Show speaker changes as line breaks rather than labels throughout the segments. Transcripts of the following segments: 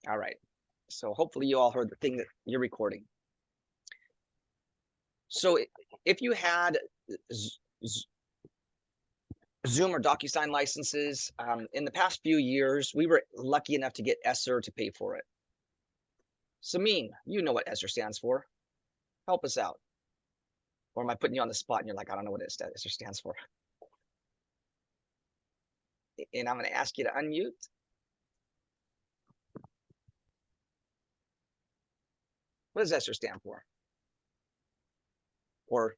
All right. So hopefully you all heard the thing that you're recording. So if you had Zoom or DocuSign licenses, in the past few years, we were lucky enough to get ESSER to pay for it. Samin, you know what ESSER stands for. Help us out. Or am I putting you on the spot and you're like, I don't know what ESSER stands for? And I'm going to ask you to unmute. What does ESSER stand for? Or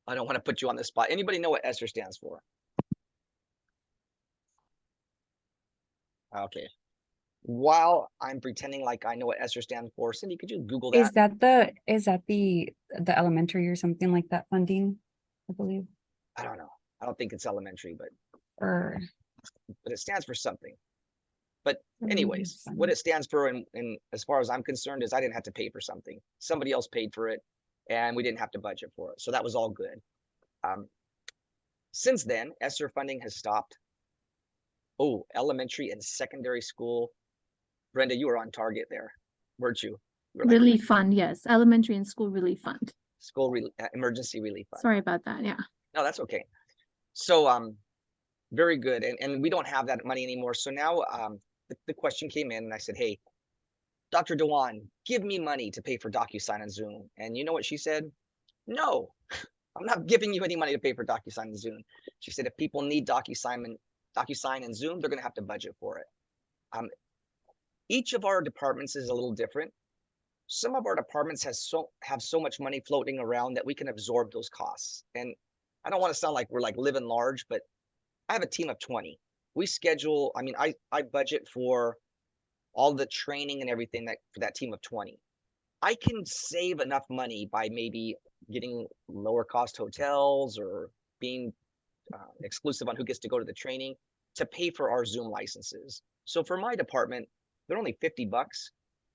I don't want to put you on the spot. Anybody know what ESSER stands for? Okay. While I'm pretending like I know what ESSER stands for, Cindy, could you Google that?
Is that the elementary or something like that funding, I believe?
I don't know. I don't think it's elementary, but
Or
it stands for something. But anyways, what it stands for, and as far as I'm concerned, is I didn't have to pay for something. Somebody else paid for it, and we didn't have to budget for it. So that was all good. Since then, ESSER funding has stopped. Oh, elementary and secondary school. Brenda, you were on target there, weren't you? You were like,
Relief fund, yes. Elementary and school relief fund.
school emergency relief fund.
Sorry about that. Yeah.
No, that's okay. So very good. And we don't have that money anymore. So now the question came in and I said, hey, Dr. Dewan, give me money to pay for DocuSign and Zoom. And you know what she said? No, I'm not giving you any money to pay for DocuSign and Zoom. She said, if people need DocuSign and Zoom, they're going to have to budget for it. Each of our departments is a little different. Some of our departments have so much money floating around that we can absorb those costs. And I don't want to sound like we're like living large, but I have a team of 20. We schedule, I mean, I budget for all the training and everything for that team of 20. I can save enough money by maybe getting lower cost hotels or being exclusive on who gets to go to the training to pay for our Zoom licenses. So for my department, they're only $50.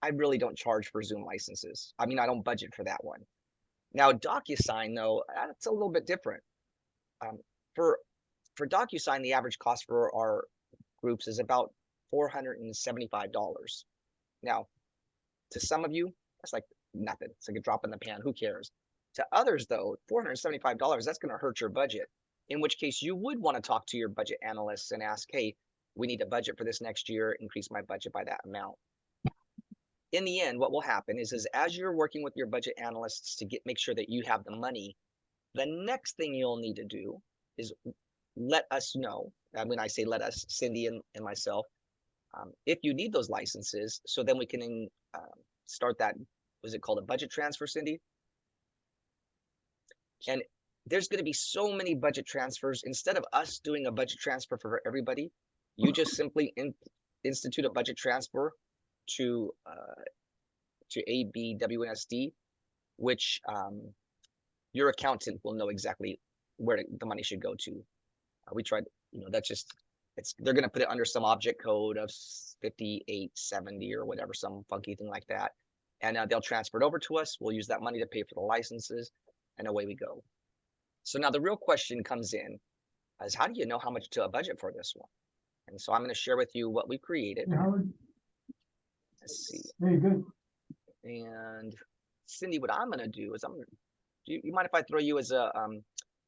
I really don't charge for Zoom licenses. I mean, I don't budget for that one. Now, DocuSign, though, that's a little bit different. For DocuSign, the average cost for our groups is about $475. Now, to some of you, that's like nothing. It's like a drop in the pan. Who cares? To others, though, $475, that's going to hurt your budget, in which case you would want to talk to your budget analysts and ask, hey, we need a budget for this next year, increase my budget by that amount. In the end, what will happen is as you're working with your budget analysts to make sure that you have the money, the next thing you'll need to do is let us know. When I say let us, Cindy and myself, if you need those licenses, so then we can start that, was it called a budget transfer, Cindy? And there's going to be so many budget transfers. Instead of us doing a budget transfer for everybody, you just simply institute a budget transfer to ABWNSD, which your accountant will know exactly where the money should go to. We tried, that's just, they're going to put it under some object code of 5870 or whatever, some funky thing like that. And they'll transfer it over to us. We'll use that money to pay for the licenses, and away we go. So now the real question comes in is, how do you know how much to budget for this one? And so I'm going to share with you what we created. Let's see.
Very good.
And Cindy, what I'm going to do is you mind if I throw you as a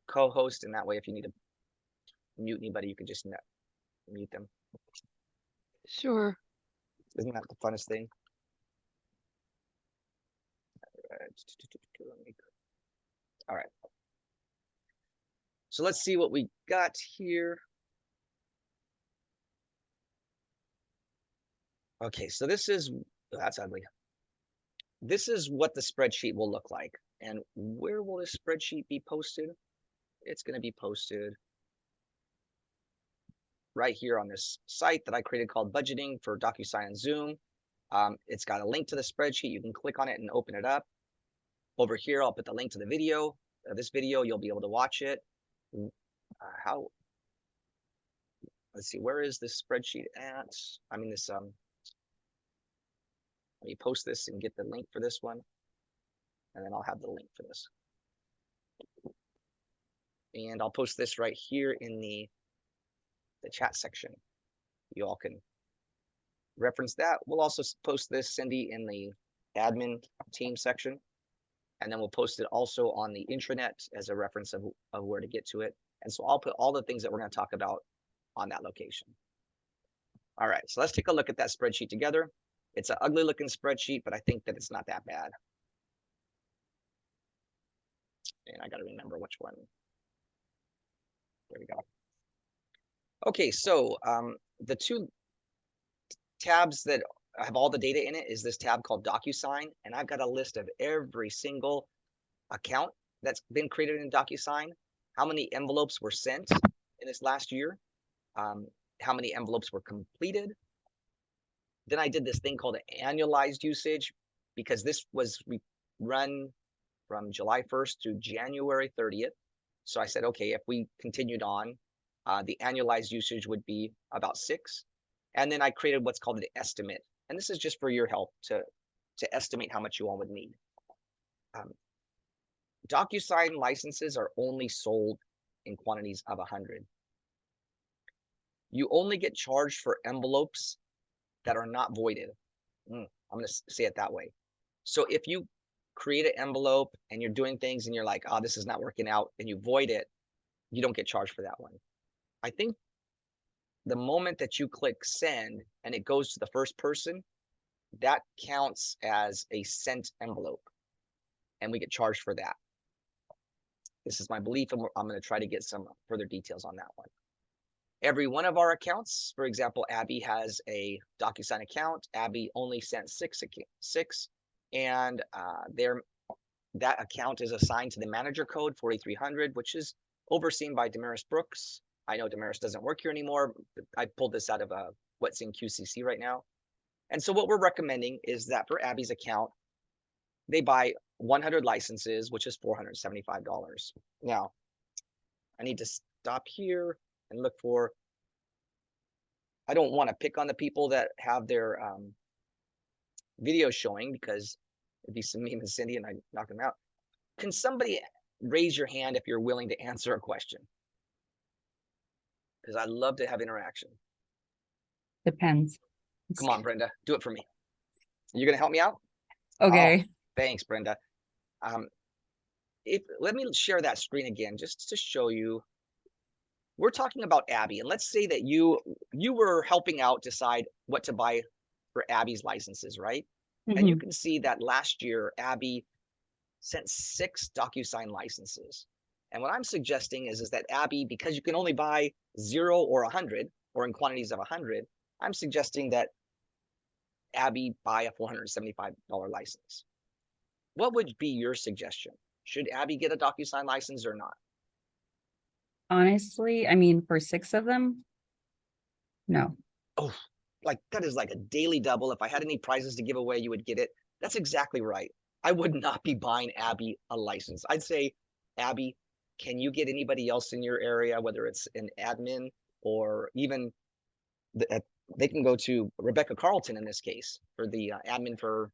co-host, and that way if you need to mute anybody, you can just mute them.
Sure.
Isn't that the funnest thing? All right. So let's see what we got here. Okay, so that's ugly. This is what the spreadsheet will look like. And where will this spreadsheet be posted? It's going to be posted right here on this site that I created called Budgeting for DocuSign and Zoom. It's got a link to the spreadsheet. You can click on it and open it up. Over here, I'll put the link to the video. This video, you'll be able to watch it. Let's see, where is this spreadsheet at? I mean, let me post this and get the link for this one. And then I'll have the link for this. And I'll post this right here in the chat section. You all can reference that. We'll also post this, Cindy, in the admin team section. And then we'll post it also on the intranet as a reference of where to get to it. And so I'll put all the things that we're going to talk about on that location. All right, so let's take a look at that spreadsheet together. It's an ugly looking spreadsheet, but I think that it's not that bad. And I got to remember which one. There we go. Okay, so the two tabs that have all the data in it is this tab called DocuSign, and I've got a list of every single account that's been created in DocuSign, how many envelopes were sent in this last year, how many envelopes were completed. Then I did this thing called annualized usage, because this was run from July 1st to January 30th. So I said, okay, if we continued on, the annualized usage would be about 6. And then I created what's called an estimate. And this is just for your help to estimate how much you all would need. DocuSign licenses are only sold in quantities of 100. You only get charged for envelopes that are not voided. I'm going to say it that way. So if you create an envelope and you're doing things and you're like, oh, this is not working out, and you void it, you don't get charged for that one. I think the moment that you click send and it goes to the first person, that counts as a sent envelope, and we get charged for that. This is my belief, and I'm going to try to get some further details on that one. Every one of our accounts, for example, Abby has a DocuSign account. Abby only sent six, and that account is assigned to the manager code 4300, which is overseen by Damaris Brooks. I know Damaris doesn't work here anymore. I pulled this out of what's in QCC right now. And so what we're recommending is that for Abby's account, they buy 100 licenses, which is $475. Now, I need to stop here and look for, I don't want to pick on the people that have their videos showing, because it'd be some me and Cindy and I knock them out. Can somebody raise your hand if you're willing to answer a question? Because I love to have interaction.
Depends.
Come on, Brenda, do it for me. You're gonna help me out?
Okay.
Oh, thanks, Brenda. Let me share that screen again, just to show you. We're talking about Abby, and let's say that you were helping out decide what to buy for Abby's licenses, right? And you can see that last year, Abby sent 6 DocuSign licenses. And what I'm suggesting is that Abby, because you can only buy 0 or 100, or in quantities of 100, I'm suggesting that Abby buy a $475 license. What would be your suggestion? Should Abby get a DocuSign license or not?
Honestly, I mean, for 6 of them, no.
Oh, like that is like a daily double. If I had any prizes to give away, you would get it. That's exactly right. I would not be buying Abby a license. I'd say, Abby, can you get anybody else in your area, whether it's an admin or even they can go to Rebecca Carlton in this case for the admin for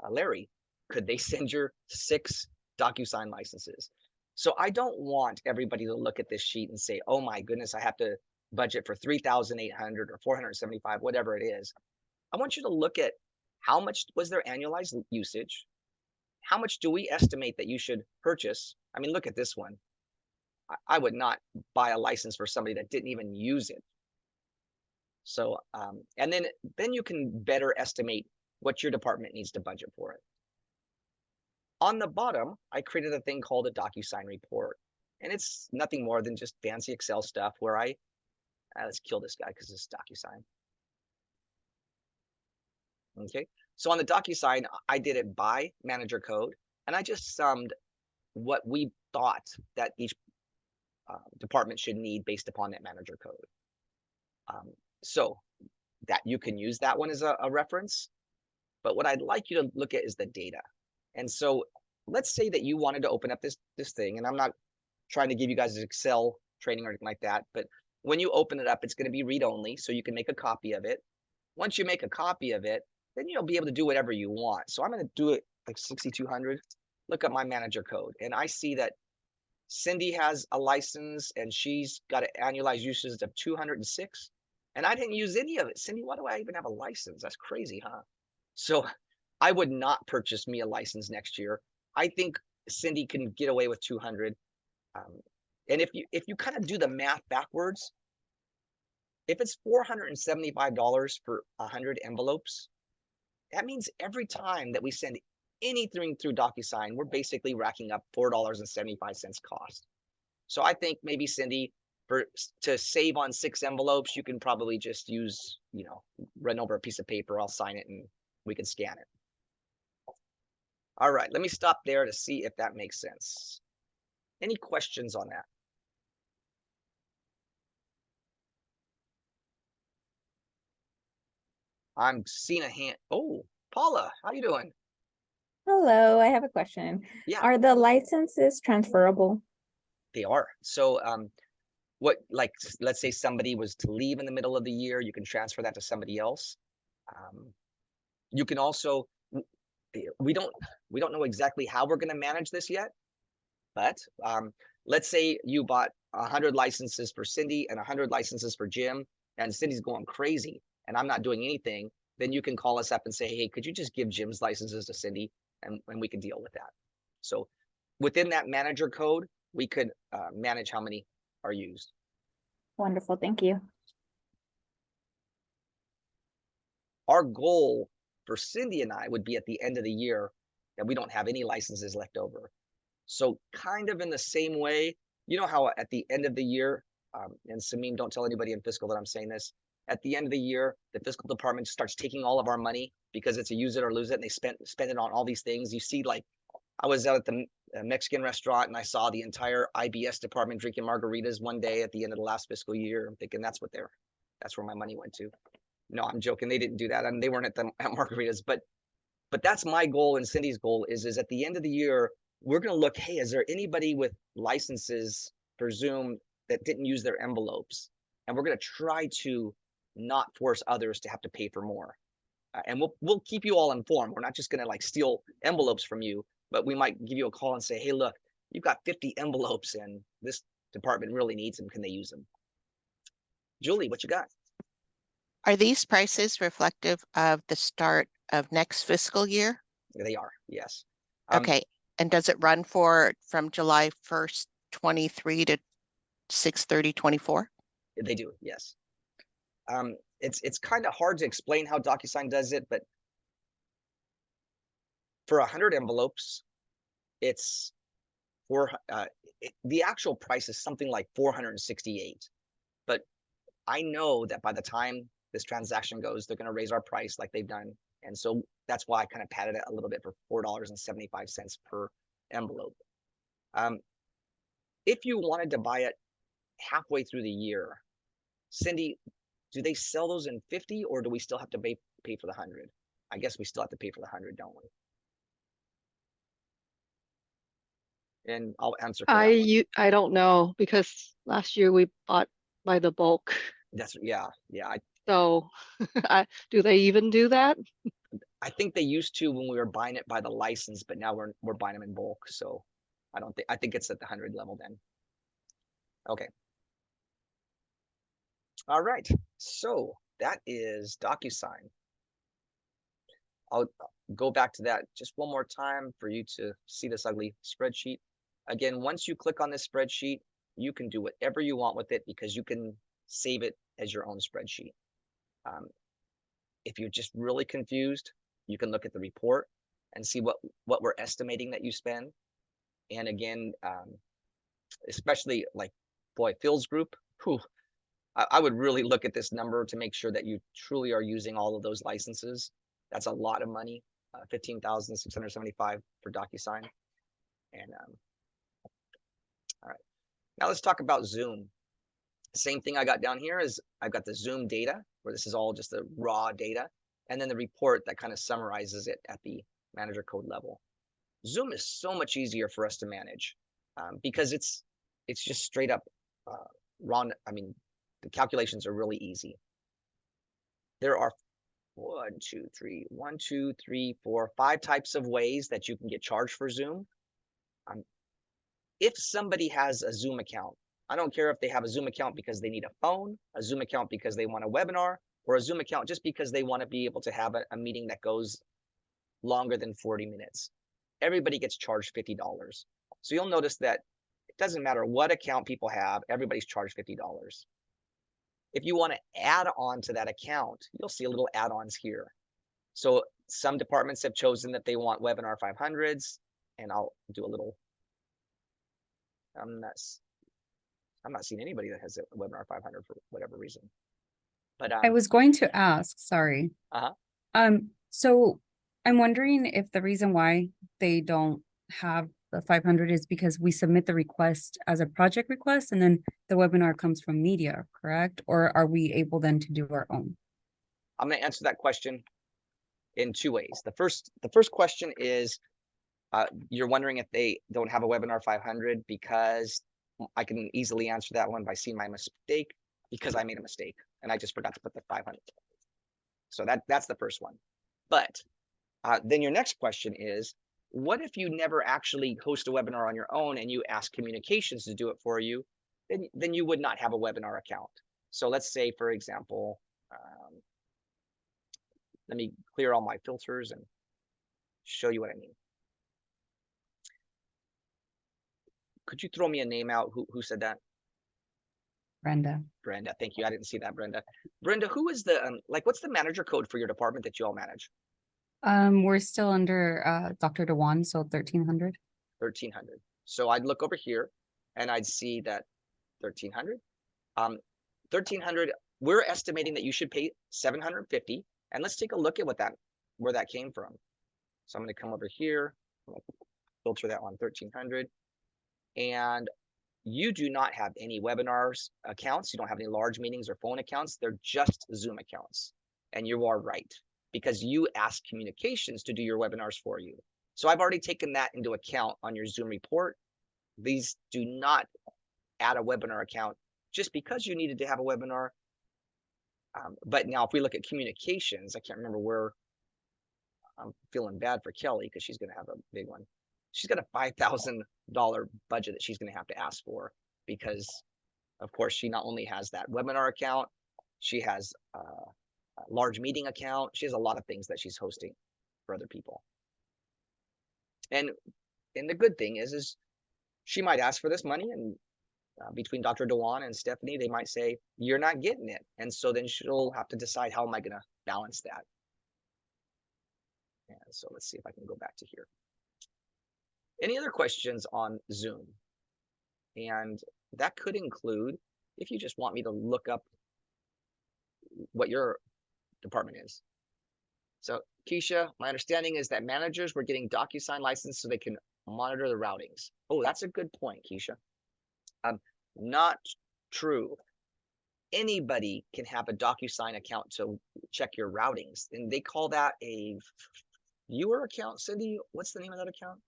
Larry. Could they send your 6 DocuSign licenses? So I don't want everybody to look at this sheet and say, oh my goodness, I have to budget for 3,800 or 475, whatever it is. I want you to look at how much was their annualized usage? How much do we estimate that you should purchase? I mean, look at this one. I would not buy a license for somebody that didn't even use it. So, and then you can better estimate what your department needs to budget for it. On the bottom, I created a thing called a DocuSign report, and it's nothing more than just fancy Excel stuff where let's kill this guy because it's DocuSign. Okay, so on the DocuSign, I did it by manager code, and I just summed what we thought that each department should need based upon that manager code. So that you can use that one as a reference, but what I'd like you to look at is the data. And so let's say that you wanted to open up this thing, and I'm not trying to give you guys Excel training or anything like that, but when you open it up, it's going to be read-only, so you can make a copy of it. Once you make a copy of it, then you'll be able to do whatever you want. So I'm going to do it like 6,200. Look at my manager code, and I see that Cindy has a license, and she's got an annualized usage of 206. And I didn't use any of it. Cindy, why do I even have a license? That's crazy, huh? So I would not purchase me a license next year. I think Cindy can get away with 200. And if you kind of do the math backwards, if it's $475 for 100 envelopes, that means every time that we send anything through DocuSign, we're basically racking up $4.75 cost. So I think maybe Cindy, to save on 6 envelopes, you can probably just use, run over a piece of paper. I'll sign it and we can scan it. All right, let me stop there to see if that makes sense. Any questions on that? I'm seeing a hand. Oh, Paula, how you doing?
Hello, I have a question.
Yeah.
Are the licenses transferable?
They are. So let's say somebody was to leave in the middle of the year, you can transfer that to somebody else. You can also, we don't know exactly how we're going to manage this yet, but let's say you bought 100 licenses for Cindy and 100 licenses for Jim, and Cindy's going crazy and I'm not doing anything. Then you can call us up and say, hey, could you just give Jim's licenses to Cindy, and we can deal with that. So within that manager code, we could manage how many are used.
Wonderful, thank you.
Our goal for Cindy and I would be at the end of the year that we don't have any licenses left over. So kind of in the same way, you know how at the end of the year, and Samim, don't tell anybody in fiscal that I'm saying this, at the end of the year, the fiscal department starts taking all of our money because it's a use it or lose it, and they spend it on all these things. You see, like, I was out at the Mexican restaurant and I saw the entire IBS department drinking margaritas one day at the end of the last fiscal year. I'm thinking that's where my money went to. No, I'm joking. They didn't do that. I mean, they weren't at margaritas, but that's my goal and Cindy's goal is at the end of the year, we're going to look, hey, is there anybody with licenses for Zoom that didn't use their envelopes? And we're going to try to not force others to have to pay for more. And we'll keep you all informed. We're not just going to like steal envelopes from you, but we might give you a call and say, hey, look, you've got 50 envelopes and this department really needs them. Can they use them? Julie, what you got?
Are these prices reflective of the start of next fiscal year?
They are, yes.
Okay, and does it run from July 1st, 23 to 6/30/24?
They do, yes. It's kind of hard to explain how DocuSign does it, but for 100 envelopes, it's the actual price is something like 468. But I know that by the time this transaction goes, they're going to raise our price like they've done. And so that's why I kind of padded it a little bit for $4.75 per envelope. If you wanted to buy it halfway through the year, Cindy, do they sell those in 50 or do we still have to pay for the 100? I guess we still have to pay for the 100, don't we? And I'll answer for that one.
I don't know because last year we bought by the bulk.
That's yeah.
So do they even do that?
I think they used to when we were buying it by the license, but now we're buying them in bulk. So I think it's at the 100 level then. Okay. All right. So that is DocuSign. I'll go back to that just one more time for you to see this ugly spreadsheet. Again, once you click on this spreadsheet, you can do whatever you want with it because you can save it as your own spreadsheet. If you're just really confused, you can look at the report and see what we're estimating that you spend. And again, especially like, boy, Phil's group, I would really look at this number to make sure that you truly are using all of those licenses. That's a lot of money, $15,675 for DocuSign. And all right, now let's talk about Zoom. Same thing I got down here is I've got the Zoom data, where this is all just the raw data, and then the report that kind of summarizes it at the manager code level. Zoom is so much easier for us to manage because it's just straight up raw. I mean, the calculations are really easy. There are 5 types of ways that you can get charged for Zoom. If somebody has a Zoom account, I don't care if they have a Zoom account because they need a phone, a Zoom account because they want a webinar, or a Zoom account just because they want to be able to have a meeting that goes longer than 40 minutes. Everybody gets charged $50. So you'll notice that it doesn't matter what account people have, everybody's charged $50. If you want to add on to that account, you'll see a little add-ons here. So some departments have chosen that they want webinar 500s, and I'll do a little. I'm not seeing anybody that has a webinar 500 for whatever reason. But
I was going to ask, sorry.
Uh-huh.
So I'm wondering if the reason why they don't have the 500 is because we submit the request as a project request and then the webinar comes from media, correct? Or are we able then to do our own?
I'm going to answer that question in two ways. The first question is, you're wondering if they don't have a webinar 500, because I can easily answer that one by seeing my mistake, because I made a mistake and I just forgot to put the 500. So that's the first one. But then your next question is, what if you never actually host a webinar on your own and you ask communications to do it for you? Then you would not have a webinar account. So let's say, for example, let me clear all my filters and show you what I mean. Could you throw me a name out? Who said that?
Brenda.
Brenda, thank you. I didn't see that, Brenda. Brenda, who is the what's the manager code for your department that you all manage?
We're still under Dr. Dewan, so 1300.
1300. So I'd look over here and I'd see that 1300. 1300, we're estimating that you should pay 750. And let's take a look at where that came from. So I'm going to come over here, filter that on 1300. And you do not have any webinars accounts. You don't have any large meetings or phone accounts. They're just Zoom accounts. And you are right, because you ask communications to do your webinars for you. So I've already taken that into account on your Zoom report. These do not add a webinar account just because you needed to have a webinar. But now if we look at communications, I can't remember where. I'm feeling bad for Kelly because she's going to have a big one. She's got a $5,000 budget that she's going to have to ask for, because of course she not only has that webinar account, she has a large meeting account. She has a lot of things that she's hosting for other people. And the good thing is she might ask for this money, and between Dr. Dewan and Stephanie, they might say, you're not getting it. And so then she'll have to decide, how am I going to balance that? And so let's see if I can go back to here. Any other questions on Zoom? And that could include, if you just want me to look up what your department is. So Keisha, my understanding is that managers were getting DocuSign license so they can monitor the routings. Oh, that's a good point, Keisha. Not true. Anybody can have a DocuSign account to check your routings, and they call that a viewer account. Cindy, what's the name of that account?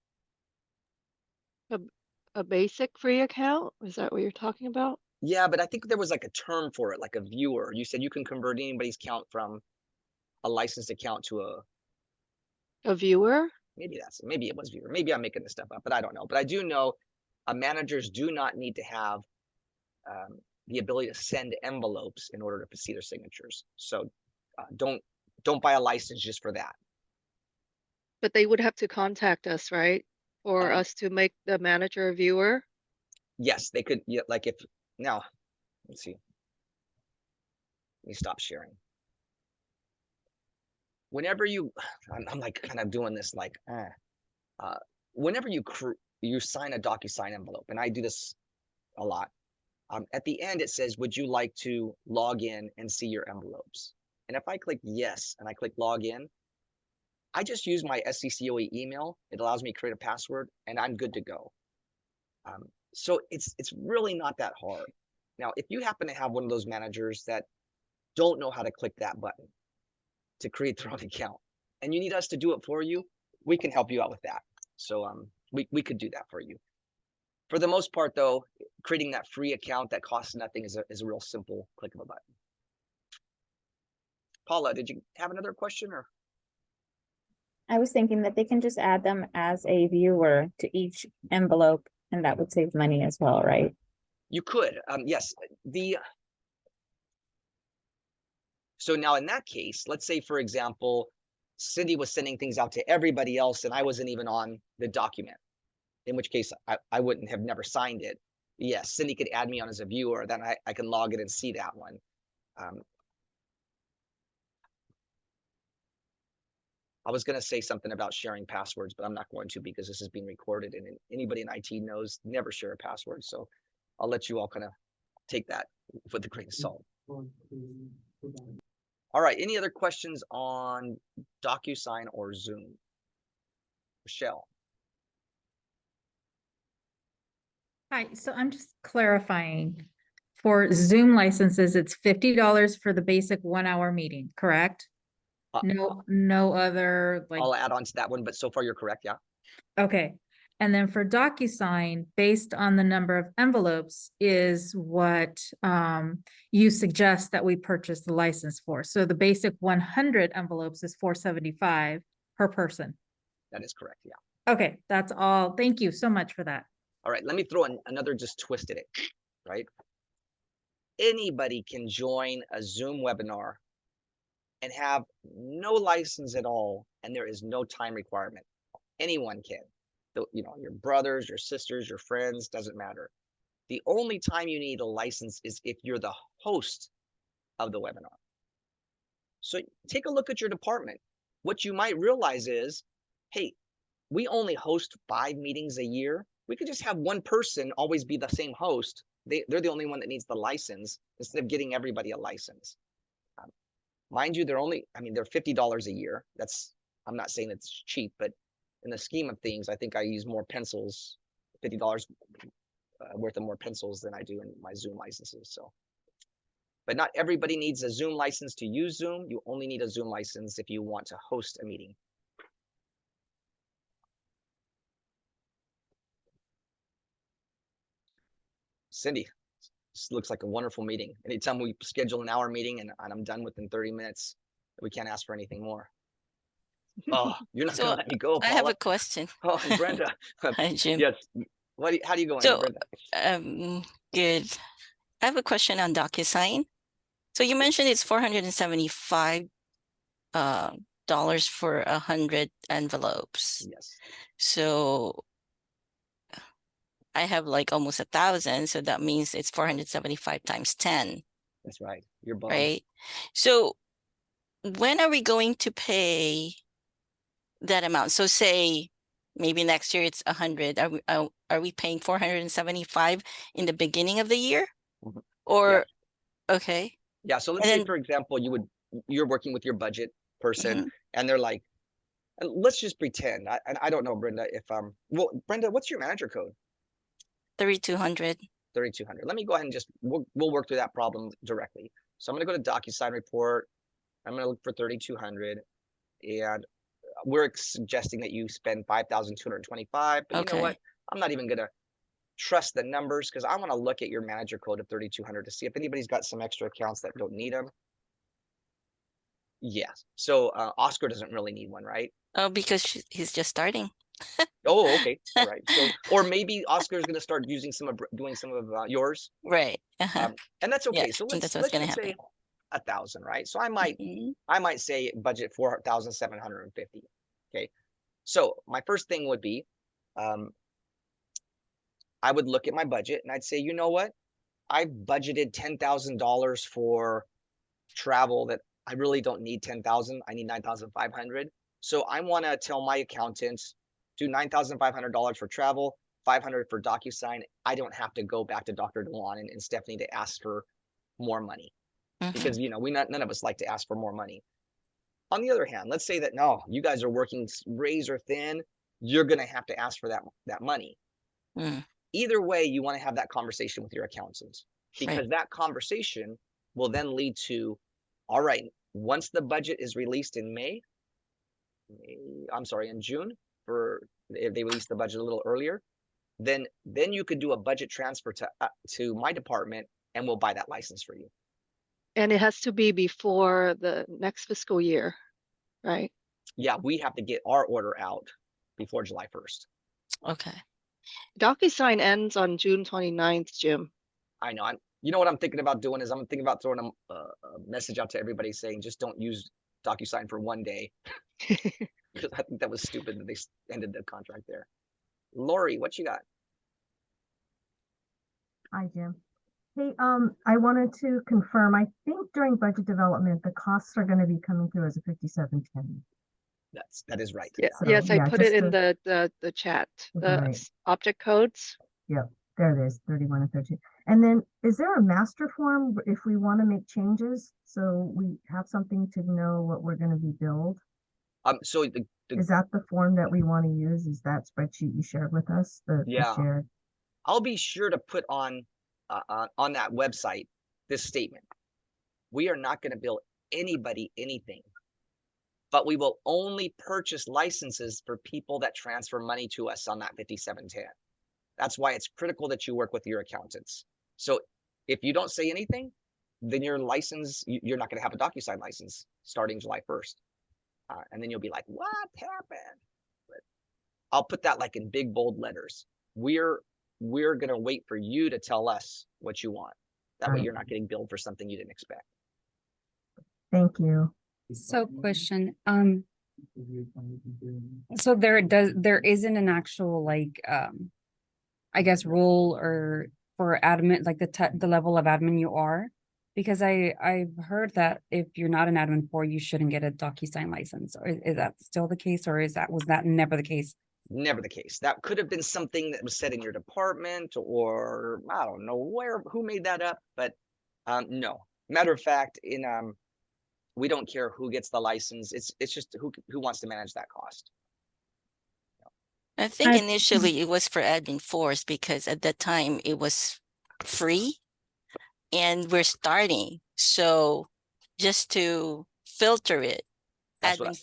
A basic free account? Is that what you're talking about?
Yeah, but I think there was like a term for it, like a viewer. You said you can convert anybody's account from a licensed account to
A viewer?
maybe it was viewer. Maybe I'm making this stuff up, but I don't know. But I do know managers do not need to have the ability to send envelopes in order to see their signatures. So don't buy a license just for that.
But they would have to contact us, right? For us to make the manager a viewer?
Yes, they could. Yeah, like if now, let's see. Let me stop sharing. Whenever you, I'm like kind of doing this like, whenever you sign a DocuSign envelope, and I do this a lot. At the end, it says, would you like to log in and see your envelopes? And if I click yes, and I click log in, I just use my SCCOE email. It allows me to create a password, and I'm good to go. So it's really not that hard. Now, if you happen to have one of those managers that don't know how to click that button to create their own account, and you need us to do it for you, we can help you out with that. So we could do that for you. For the most part, though, creating that free account that costs nothing is a real simple click of a button. Paula, did you have another question, or?
I was thinking that they can just add them as a viewer to each envelope, and that would save money as well, right?
You could, yes, so now in that case, let's say, for example, Cindy was sending things out to everybody else and I wasn't even on the document, in which case I wouldn't have never signed it. Yes, Cindy could add me on as a viewer, then I can log it and see that one. I was going to say something about sharing passwords, but I'm not going to because this is being recorded and anybody in IT knows never share a password. So I'll let you all kind of take that with a grain of salt. All right, any other questions on DocuSign or Zoom? Michelle?
Hi, so I'm just clarifying. For Zoom licenses, it's $50 for the basic 1 hour meeting, correct?
Uh,
No other like,
I'll add on to that one, but so far you're correct, yeah?
okay. And then for DocuSign, based on the number of envelopes is what you suggest that we purchase the license for. So the basic 100 envelopes is $475 per person.
That is correct, yeah.
Okay, that's all. Thank you so much for that.
All right, let me throw in another just twist at it, right? Anybody can join a Zoom webinar and have no license at all, and there is no time requirement. Anyone can. You know, your brothers, your sisters, your friends, doesn't matter. The only time you need a license is if you're the host of the webinar. So take a look at your department. What you might realize is, hey, we only host 5 meetings a year. We could just have one person always be the same host. They're the only one that needs the license instead of getting everybody a license. Mind you, they're $50 a year. I'm not saying it's cheap, but in the scheme of things, I think I use more pencils, $50 worth of more pencils than I do in my Zoom licenses. So, but not everybody needs a Zoom license to use Zoom. You only need a Zoom license if you want to host a meeting. Cindy, this looks like a wonderful meeting. Anytime we schedule an hour meeting and I'm done within 30 minutes, we can't ask for anything more. Oh, you're not
So
gonna let me go,
I have
Paula.
a question.
Oh, and Brenda.
Hi, Jim.
Yes. How do you go in,
So,
Brenda?
Good. I have a question on DocuSign. So you mentioned it's $475 dollars for 100 envelopes.
Yes,
So I have like almost 1,000, so that means it's 475 times 10,
that's right. You're bummed.
right? So when are we going to pay that amount? So say maybe next year it's 100. Are we paying 475 in the beginning of the year?
Mhm.
Or okay.
Yeah, so let's
And
say,
then-
for example, you're working with your budget person
Mhm.
and they're like, and let's just pretend. I don't know, Brenda, if well, Brenda, what's your manager code?
3,200.
3,200. Let me go ahead and just we'll work through that problem directly. So I'm gonna go to DocuSign report. I'm gonna look for 3,200, and we're suggesting that you spend 5,225. But you know what?
Okay.
I'm not even gonna trust the numbers because I want to look at your manager code of 3,200 to see if anybody's got some extra accounts that don't need them. Yes. So Oscar doesn't really need one, right?
Oh, because he's just starting.
Oh, okay. All right. So, or maybe Oscar's going to start using doing some of yours.
Right.
And that's okay.
Yeah,
So
I think
let's
that's what's gonna
just say
happen.
1,000, right? So
Mhm.
I might say budget 4,750. Okay. So my first thing would be, I would look at my budget and I'd say, you know what? I've budgeted $10,000 for travel that I really don't need 10,000. I need 9,500. So I want to tell my accountant, do $9,500 for travel, 500 for DocuSign. I don't have to go back to Dr. Dewan and Stephanie to ask for more money because, you know, none of us like to ask for more money. On the other hand, let's say that, no, you guys are working razor thin. You're going to have to ask for that money.
Mm.
Either way, you want to have that conversation with your accountants because
Right.
that conversation will then lead to, all right, once the budget is released in in June, if they release the budget a little earlier, then you could do a budget transfer to my department and we'll buy that license for you.
And it has to be before the next fiscal year, right?
Yeah, we have to get our order out before July 1st.
Okay.
DocuSign ends on June 29th, Jim.
I know. You know what I'm thinking about doing is I'm thinking about throwing a message out to everybody saying, just don't use DocuSign for one day. Because I think that was stupid that they ended the contract there. Lori, what you got?
Hi, Jim. Hey, I wanted to confirm, I think during budget development, the costs are gonna be coming through as a 5710.
That is right.
Yeah,
So,
yes, I
yeah,
put it
just
in
to-
the chat,
Right.
object codes.
Yep, there it is, 31 and 13. And then is there a master form if we want to make changes? So we have something to know what we're gonna be billed?
So the
Is that the form that we want to use? Is that spreadsheet you shared with us, the
Yeah.
shared?
I'll be sure to put on that website this statement. We are not going to bill anybody anything, but we will only purchase licenses for people that transfer money to us on that 5710. That's why it's critical that you work with your accountants. So if you don't say anything, then your license, you're not going to have a DocuSign license starting July 1st. And then you'll be like, what happened? But I'll put that like in big bold letters. We're going to wait for you to tell us what you want. That way
Right.
you're not getting billed for something you didn't expect.
Thank you.
So question, so there isn't an actual like, I guess rule or for admin, like the level of admin you are? Because I've heard that if you're not an admin 4, you shouldn't get a DocuSign license. Or is that still the case, or was that never the case?
Never the case. That could have been something that was said in your department, or I don't know who made that up, but no. Matter of fact, we don't care who gets the license. It's just who wants to manage that cost.
I think
I-
initially it was for admin force because at that time it was free and we're starting. So just to filter it,
That's what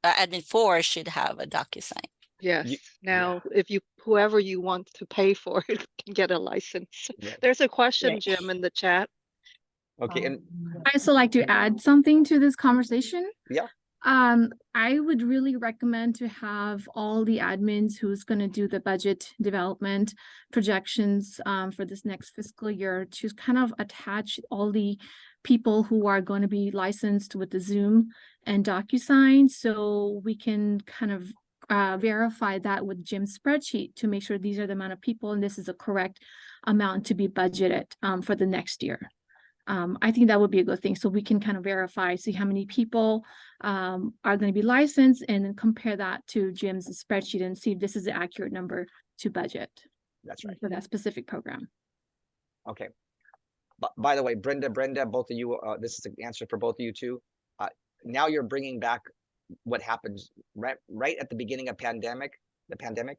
admin 4 should have a DocuSign.
Yes, now if whoever you want to pay for it can get a license.
Yeah.
There's a question,
Right.
Jim, in the chat.
Okay, and
I also like to add something to this conversation.
Yeah.
I would really recommend to have all the admins who's gonna do the budget development projections for this next fiscal year to kind of attach all the people who are going to be licensed with the Zoom and DocuSign, so we can kind of verify that with Jim's spreadsheet to make sure these are the amount of people and this is the correct amount to be budgeted for the next year. I think that would be a good thing. So we can kind of verify, see how many people are going to be licensed and then compare that to Jim's spreadsheet and see if this is the accurate number to budget
that's right.
for that specific program.
Okay. But by the way, Brenda, both of you, this is an answer for both of you too. Now you're bringing back what happened right at the beginning of the pandemic.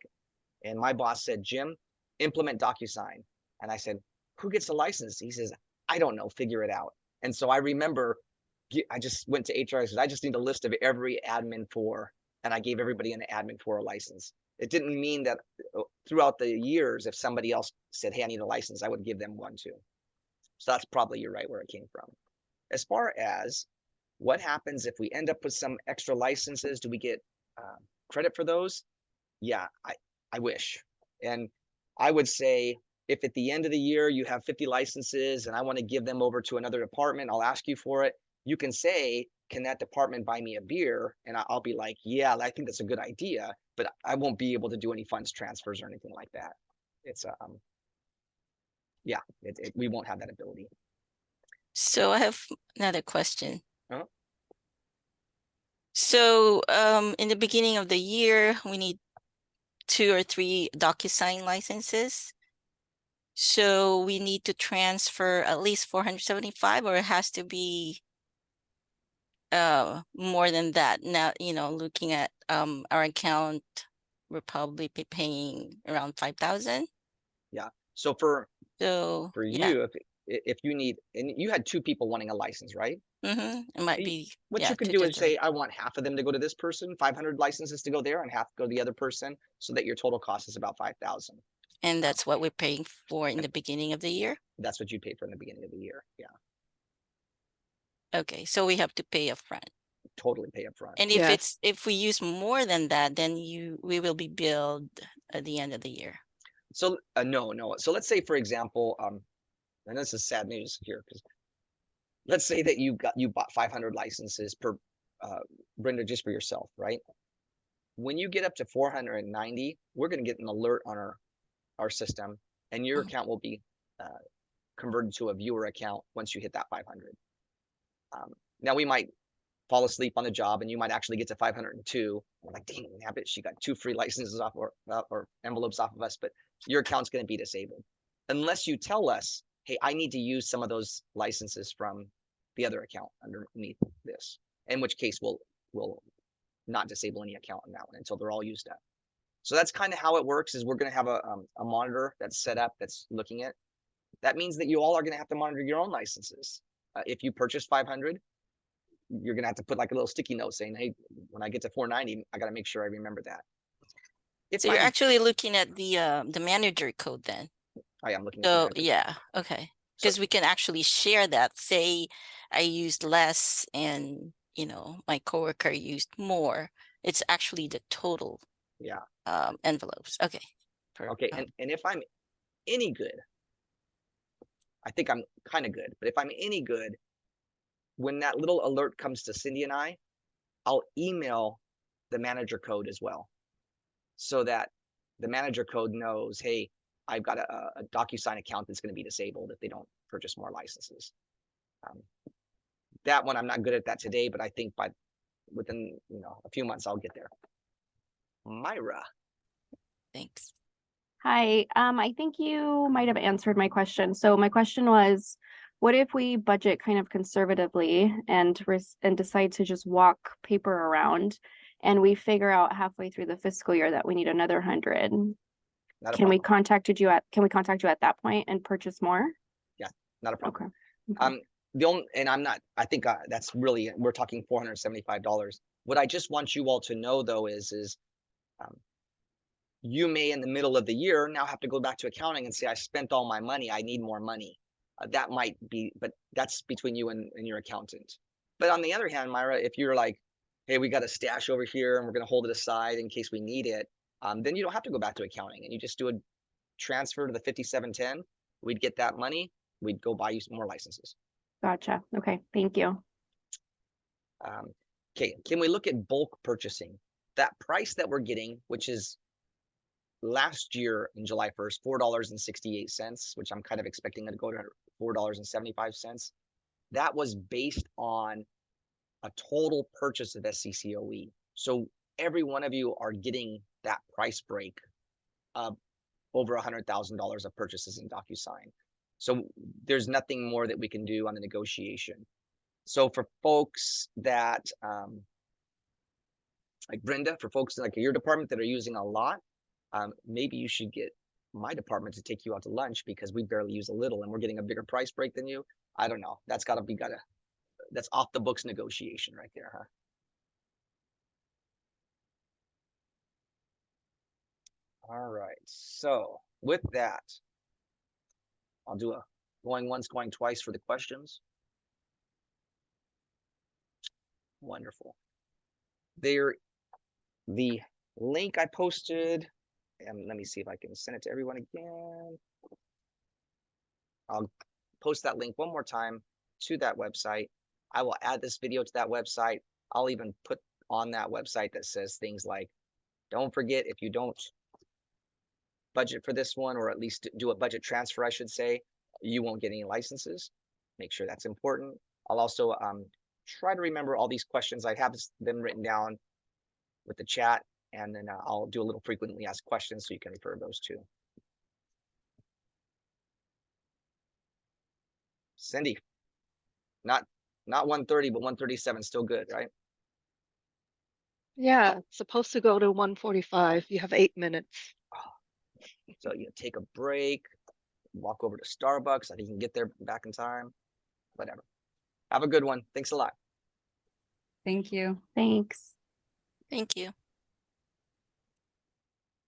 And my boss said, Jim, implement DocuSign. And I said, who gets a license? He says, I don't know, figure it out. And so I remember I just went to HR. I said, I just need a list of every admin 4, and I gave everybody an admin 4 a license. It didn't mean that throughout the years, if somebody else said, hey, I need a license, I would give them one too. So that's probably, you're right, where it came from. As far as what happens if we end up with some extra licenses, do we get credit for those? Yeah, I wish. And I would say, if at the end of the year you have 50 licenses and I want to give them over to another department, I'll ask you for it. You can say, can that department buy me a beer? And I'll be like, yeah, I think that's a good idea, but I won't be able to do any funds transfers or anything like that. It's yeah, we won't have that ability.
So I have another question.
Uh-huh.
So in the beginning of the year, we need 2 or 3 DocuSign licenses. So we need to transfer at least 475, or it has to be more than that. Now, looking at our account, we're probably paying around 5,000.
Yeah. So for
yeah.
you, if you need, and you had 2 people wanting a license, right?
It might be.
What
yeah,
you can
2
do
to
is
3.
say, I want half of them to go to this person, 500 licenses to go there, and half go to the other person, so that your total cost is about 5,000.
And that's what we're paying for in the beginning of the year?
That's what you pay for in the beginning of the year. Yeah.
Okay, so we have to pay upfront.
Totally pay upfront.
And if we use more than that, then we will be billed at the end of the year.
So no. So let's say, for example, and this is sad news here, because let's say that you bought 500 licenses per Brenda, just for yourself, right? When you get up to 490, we're going to get an alert on our system, and your account will be converted to a viewer account once you hit that 500. Now we might fall asleep on the job, and you might actually get to 502. We're like, dang, nabbit, she got 2 free licenses off or envelopes off of us, but your account's going to be disabled unless you tell us, hey, I need to use some of those licenses from the other account underneath this, in which case we'll not disable any account on that one until they're all used up. So that's kind of how it works. Is we're going to have a monitor that's set up that's looking at. That means that you all are going to have to monitor your own licenses. If you purchase 500, you're going to have to put like a little sticky note saying, hey, when I get to 490, I got to make sure I remember that.
So you're actually looking at the manager code then.
I am looking at
So
the
yeah, okay.
So-
Because we can actually share that. Say I used less and my coworker used more. It's actually the total
yeah.
envelopes. Okay.
Okay. And if I'm any good, I think I'm kind of good, but if I'm any good, when that little alert comes to Cindy and I'll email the manager code as well, so that the manager code knows, hey, I've got a DocuSign account that's going to be disabled if they don't purchase more licenses. That one, I'm not good at that today, but I think within a few months, I'll get there. Myra.
Thanks.
Hi, I think you might have answered my question. So my question was, what if we budget kind of conservatively and decide to just walk paper around, and we figure out halfway through the fiscal year that we need another 100? Can we contact you at that point and purchase more?
Yeah, not a problem.
Okay.
I think that's really, we're talking $475. What I just want you all to know though is you may in the middle of the year now have to go back to accounting and say, I spent all my money, I need more money. That might be, but that's between you and your accountant. But on the other hand, Myra, if you're like, hey, we got a stash over here and we're going to hold it aside in case we need it, then you don't have to go back to accounting, and you just do a transfer to the 5710. We'd get that money. We'd go buy you some more licenses.
Gotcha. Okay. Thank you.
Okay. Can we look at bulk purchasing? That price that we're getting, which is last year in July 1st, $4.68, which I'm kind of expecting it to go to $4.75. That was based on a total purchase of SCCOE. So every one of you are getting that price break of over $100,000 of purchases in DocuSign. So there's nothing more that we can do on the negotiation. So for folks that, like Brenda, for folks like your department that are using a lot, maybe you should get my department to take you out to lunch, because we barely use a little and we're getting a bigger price break than you. I don't know. That's that's off the books negotiation right there, huh? All right. So with that, I'll do a going once, going twice for the questions. Wonderful. The link I posted, and let me see if I can send it to everyone again. I'll post that link one more time to that website. I will add this video to that website. I'll even put on that website that says things like, don't forget, if you don't budget for this one, or at least do a budget transfer, I should say, you won't get any licenses. Make sure that's important. I'll also try to remember all these questions. I have them written down with the chat, and then I'll do a little frequently asked questions so you can refer to those too. Cindy, not 130, but 137, still good, right?
Yeah, it's supposed to go to 145. You have 8 minutes.
So you take a break, walk over to Starbucks. I think you can get there back in time. Whatever. Have a good one. Thanks a lot.
Thank you.
Thanks.
Thank you.